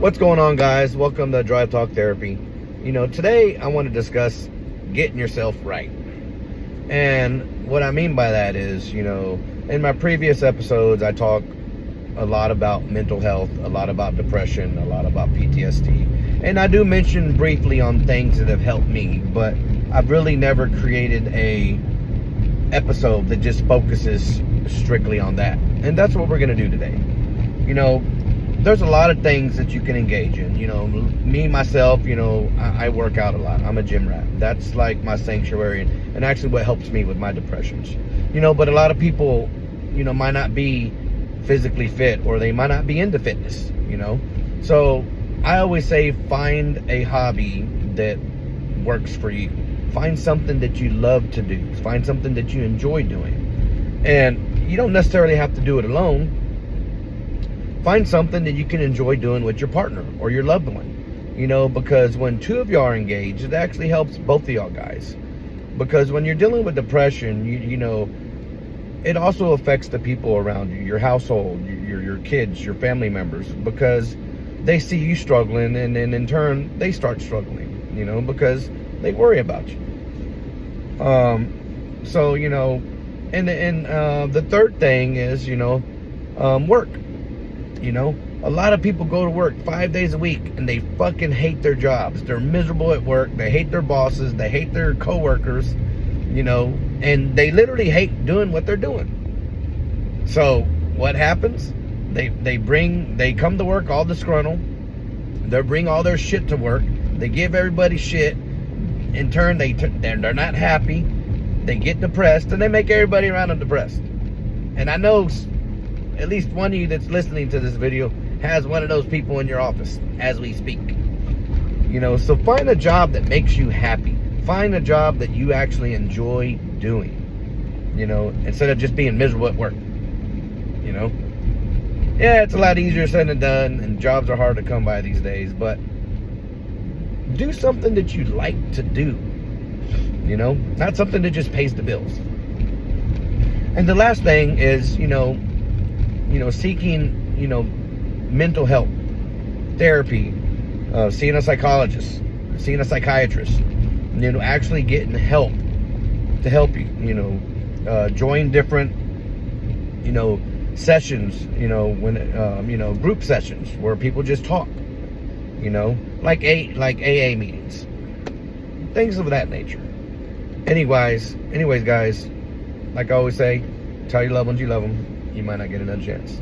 What's going on, guys? Welcome to Drive Talk Therapy. Today I want to discuss getting yourself right. And what I mean by that is, in my previous episodes, I talk a lot about mental health, a lot about depression, a lot about PTSD. And I do mention briefly on things that have helped me, but I've really never created a episode that just focuses strictly on that. And that's what we're going to do today. There's a lot of things that you can engage in. Me, myself, I work out a lot. I'm a gym rat. That's like my sanctuary and actually what helps me with my depressions. But a lot of people, might not be physically fit, or they might not be into fitness, So I always say find a hobby that works for you. Find something that you love to do. Find something that you enjoy doing. And you don't necessarily have to do it alone. Find something that you can enjoy doing with your partner or your loved one, because when two of y'all are engaged, it actually helps both of y'all guys. Because when you're dealing with depression, it also affects the people around you, your household, your kids, your family members, because they see you struggling, and then in turn they start struggling, because they worry about you. The third thing is, work. A lot of people go to work 5 days a week and they fucking hate their jobs. They're miserable at work. They hate their bosses. They hate their coworkers, and they literally hate doing what they're doing. So what happens? They come to work all disgruntled. They bring all their shit to work. They give everybody shit. In turn, they're not happy. They get depressed, and they make everybody around them depressed. And I know at least one of you that's listening to this video has one of those people in your office as we speak. So find a job that makes you happy. Find a job that you actually enjoy doing, instead of just being miserable at work. Yeah, it's a lot easier said than done, and jobs are hard to come by these days, but do something that you like to do, not something that just pays the bills. And the last thing is, seeking, mental health, therapy, seeing a psychologist, seeing a psychiatrist, actually getting help to help you, join different, sessions, group sessions where people just talk, like AA meetings, things of that nature. Anyways, guys, like I always say, tell your loved ones you love them. You might not get another chance.